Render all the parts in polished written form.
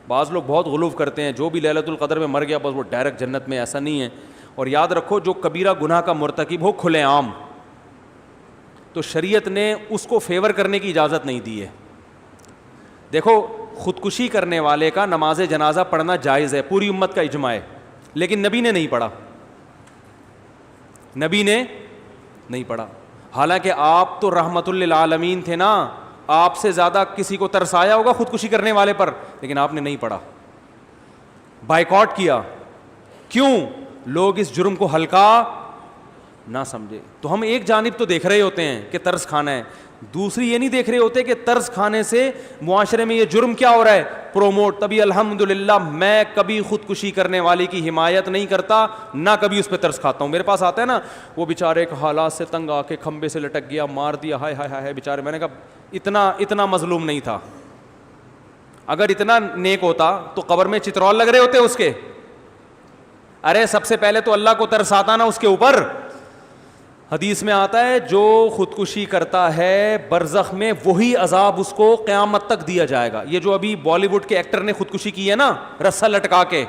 بعض لوگ بہت غلو کرتے ہیں, جو بھی لیلۃ القدر میں مر گیا بس وہ ڈائریکٹ جنت میں, ایسا نہیں ہے. اور یاد رکھو جو کبیرہ گناہ کا مرتکب ہو کھلے عام, تو شریعت نے اس کو فیور کرنے کی اجازت نہیں دی ہے. دیکھو خودکشی کرنے والے کا نماز جنازہ پڑھنا جائز ہے, پوری امت کا اجماع ہے, لیکن نبی نے نہیں پڑھا, نبی نے نہیں پڑھا. حالانکہ آپ تو رحمت للعالمین تھے نا, آپ سے زیادہ کسی کو ترس آیا ہوگا خودکشی کرنے والے پر, لیکن آپ نے نہیں پڑھا, بائیکاٹ کیا. کیوں؟ لوگ اس جرم کو ہلکا نہ سمجھے. تو ہم ایک جانب تو دیکھ رہے ہوتے ہیں کہ ترس کھانا ہے, دوسری یہ نہیں دیکھ رہے ہوتے کہ ترس کھانے سے معاشرے میں یہ جرم کیا ہو رہا ہے, پروموٹ. تبھی الحمدللہ میں کبھی خودکشی کرنے والے کی حمایت نہیں کرتا, نہ کبھی اس پہ ترس کھاتا ہوں. میرے پاس آتا ہے نا وہ بیچارے ایک حالات سے تنگ آ کے کھمبے سے لٹک گیا, مار دیا, ہائے ہائے ہائے بیچارے. میں نے کہا اتنا مظلوم نہیں تھا. اگر اتنا نیک ہوتا تو قبر میں چترول لگ رہے ہوتے اس کے. ارے سب سے پہلے تو اللہ کو ترس آتا نا اس کے اوپر. حدیث میں آتا ہے جو خودکشی کرتا ہے برزخ میں وہی عذاب اس کو قیامت تک دیا جائے گا. یہ جو ابھی بالی ووڈ کے ایکٹر نے خودکشی کی ہے نا رسا لٹکا کے,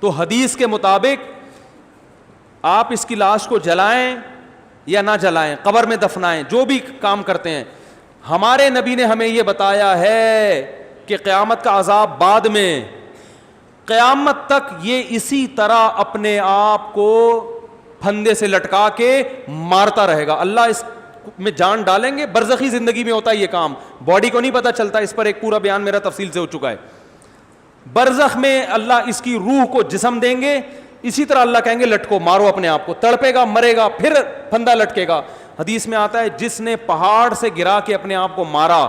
تو حدیث کے مطابق آپ اس کی لاش کو جلائیں یا نہ جلائیں, قبر میں دفنائیں, جو بھی کام کرتے ہیں, ہمارے نبی نے ہمیں یہ بتایا ہے کہ قیامت کا عذاب بعد میں, قیامت تک یہ اسی طرح اپنے آپ کو پھندے سے لٹکا کے مارتا رہے گا. اللہ اس میں جان ڈالیں گے, برزخی زندگی میں ہوتا ہے یہ کام, باڈی کو نہیں پتا چلتا. اس پر ایک پورا بیان میرا تفصیل سے ہو چکا ہے. برزخ میں اللہ اس کی روح کو جسم دیں گے, اسی طرح اللہ کہیں گے لٹکو, مارو اپنے آپ کو, تڑپے گا, مرے گا, پھر پھندا لٹکے گا. حدیث میں آتا ہے جس نے پہاڑ سے گرا کے اپنے آپ کو مارا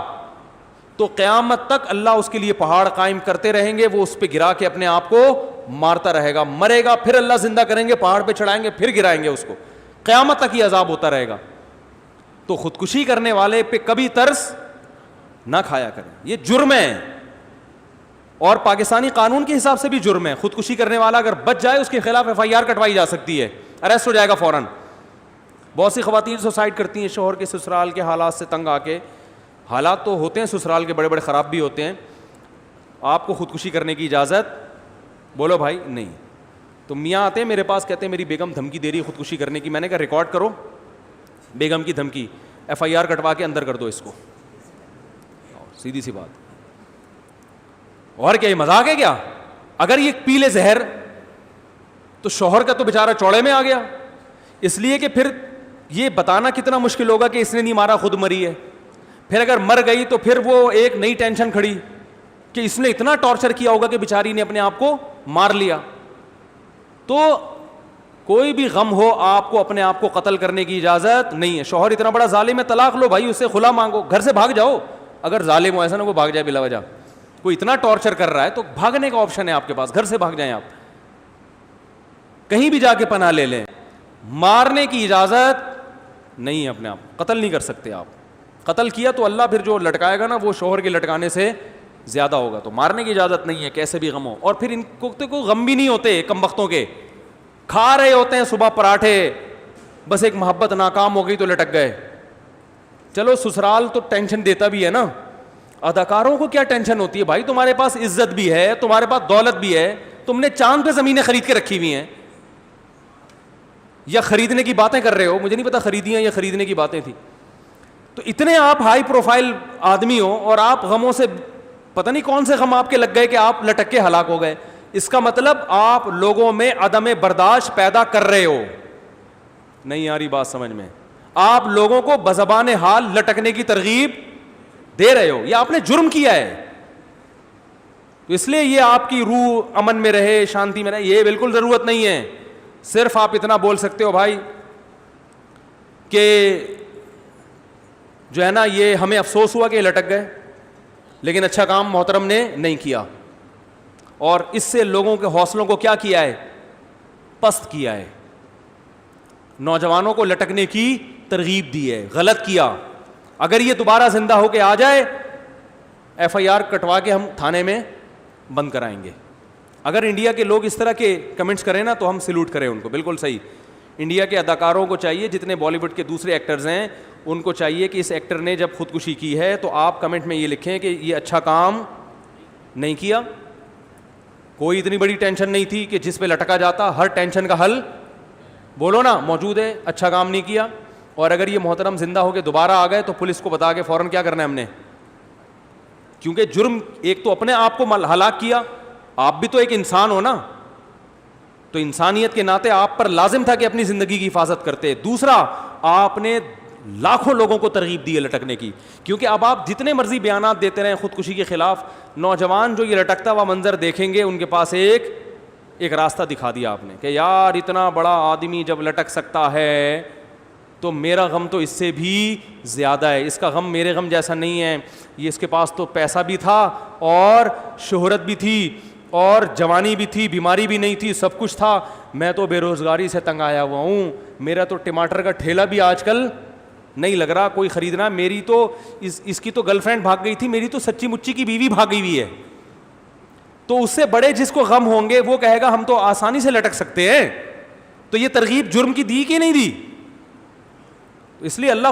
تو قیامت تک اللہ اس کے لیے پہاڑ قائم کرتے رہیں گے, وہ اس پہ گرا کے اپنے آپ کو مارتا رہے گا, مرے گا, پھر اللہ زندہ کریں گے, پہاڑ پہ چڑھائیں گے, پھر گرائیں گے اس کو, قیامت تک یہ عذاب ہوتا رہے گا. تو خودکشی کرنے والے پہ کبھی ترس نہ کھایا کریں, یہ جرم ہے. اور پاکستانی قانون کے حساب سے بھی جرم ہے. خودکشی کرنے والا اگر بچ جائے اس کے خلاف FIR کٹوائی جا سکتی ہے, اریسٹ ہو جائے گا فوراً. بہت سی خواتین سوسائڈ کرتی ہیں شوہر کے سسرال کے حالات سے تنگ آ کے. حالات تو ہوتے ہیں سسرال کے بڑے بڑے خراب بھی ہوتے ہیں. آپ کو خودکشی کرنے کی اجازت بولو بھائی نہیں. تو میاں آتے ہیں میرے پاس, کہتے ہیں میری بیگم دھمکی دے رہی ہے خودکشی کرنے کی. میں نے کہا ریکارڈ کرو بیگم کی دھمکی, FIR کٹوا کے اندر کر دو اس کو, سیدھی سی بات. اور کیا یہ مذاق ہے کیا؟ اگر یہ پی لے زہر تو شوہر کا تو بیچارہ چوڑے میں آ گیا, اس لیے کہ پھر یہ بتانا کتنا مشکل ہوگا کہ اس نے نہیں مارا خود مری ہے. پھر اگر مر گئی تو پھر وہ ایک نئی ٹینشن کھڑی کہ اس نے اتنا ٹارچر کیا ہوگا کہ بیچاری نے اپنے آپ کو مار لیا. تو کوئی بھی غم ہو آپ کو اپنے آپ کو قتل کرنے کی اجازت نہیں ہے. شوہر اتنا بڑا ظالم ہے, طلاق لو بھائی, اس سے خلا مانگو, گھر سے بھاگ جاؤ. اگر ظالم ہو ایسا نہ وہ بھاگ جائے بلا وجہ, کوئی اتنا ٹارچر کر رہا ہے تو بھاگنے کا آپشن ہے آپ کے پاس, گھر سے بھاگ جائیں, آپ کہیں بھی جا کے پناہ لے لیں. مارنے کی اجازت نہیں ہے, اپنے آپ قتل نہیں کر سکتے آپ. قتل کیا تو اللہ پھر جو لٹکائے گا نا وہ شوہر کے لٹکانے سے زیادہ ہوگا. تو مارنے کی اجازت نہیں ہے کیسے بھی غم ہو. اور پھر ان کو تو کوئی غم بھی نہیں ہوتے, کم وقتوں کے کھا رہے ہوتے ہیں صبح پراٹھے, بس ایک محبت ناکام ہو گئی تو لٹک گئے. چلو سسرال تو ٹینشن دیتا بھی ہے نا, اداکاروں کو کیا ٹینشن ہوتی ہے بھائی, تمہارے پاس عزت بھی ہے, تمہارے پاس دولت بھی ہے, تم نے چاند پہ زمینیں خرید کے رکھی ہوئی ہیں, یا خریدنے کی باتیں کر رہے ہو, مجھے نہیں پتا خریدی ہیں یا خریدنے کی باتیں تھی. تو اتنے آپ ہائی پروفائل آدمی ہو اور آپ غموں سے پتہ نہیں کون سے غم آپ کے لگ گئے کہ آپ لٹک کے ہلاک ہو گئے. اس کا مطلب آپ لوگوں میں عدم برداشت پیدا کر رہے ہو. نہیں آ رہی بات سمجھ میں؟ آپ لوگوں کو بزبان حال لٹکنے کی ترغیب دے رہے ہو, یا آپ نے جرم کیا ہے. تو اس لیے یہ آپ کی روح امن میں رہے, شانتی میں رہے, یہ بالکل ضرورت نہیں ہے. صرف آپ اتنا بول سکتے ہو بھائی کہ جو ہے نا یہ ہمیں افسوس ہوا کہ یہ لٹک گئے, لیکن اچھا کام محترم نے نہیں کیا, اور اس سے لوگوں کے حوصلوں کو کیا کیا ہے, پست کیا ہے. نوجوانوں کو لٹکنے کی ترغیب دی ہے, غلط کیا. اگر یہ دوبارہ زندہ ہو کے آ جائے FIR کٹوا کے ہم تھانے میں بند کرائیں گے. اگر انڈیا کے لوگ اس طرح کے کمنٹس کریں نا تو ہم سلوٹ کریں ان کو, بالکل صحیح. انڈیا کے اداکاروں کو چاہیے, جتنے بالی ووڈ کے دوسرے ایکٹرز ہیں ان کو چاہیے کہ اس ایکٹر نے جب خودکشی کی ہے تو آپ کمنٹ میں یہ لکھیں کہ یہ اچھا کام نہیں کیا. کوئی اتنی بڑی ٹینشن نہیں تھی کہ جس پہ لٹکا جاتا. ہر ٹینشن کا حل بولو نا موجود ہے. اچھا کام نہیں کیا. اور اگر یہ محترم زندہ ہو کے دوبارہ آ گئے تو پولیس کو بتا کے فوراً کیا کرنا ہے ہم نے, کیونکہ جرم ایک تو اپنے آپ کو ہلاک کیا, آپ بھی تو ایک انسان ہو نا, تو انسانیت کے ناطے آپ پر لازم تھا کہ اپنی زندگی کی حفاظت کرتے. دوسرا, آپ نے لاکھوں لوگوں کو ترغیب دی ہے لٹکنے کی, کیونکہ اب آپ جتنے مرضی بیانات دیتے رہیں خودکشی کے خلاف, نوجوان جو یہ لٹکتا ہوا منظر دیکھیں گے ان کے پاس ایک راستہ دکھا دیا آپ نے کہ یار اتنا بڑا آدمی جب لٹک سکتا ہے تو میرا غم تو اس سے بھی زیادہ ہے, اس کا غم میرے غم جیسا نہیں ہے. یہ اس کے پاس تو پیسہ بھی تھا اور شہرت بھی تھی اور جوانی بھی تھی, بیماری بھی نہیں تھی, سب کچھ تھا. میں تو بے روزگاری سے تنگ آیا ہوا ہوں, میرا تو ٹماٹر کا ٹھیلا بھی آج کل نہیں لگ رہا کوئی خریدنا. میری تو اس کی تو گرل فرینڈ بھاگ گئی تھی, میری تو سچی مچی کی بیوی بھاگ گئی ہوئی ہے. تو اس سے بڑے جس کو غم ہوں گے وہ کہے گا ہم تو آسانی سے لٹک سکتے ہیں. تو یہ ترغیب جرم کی دی کہ نہیں دی؟ اس لیے اللہ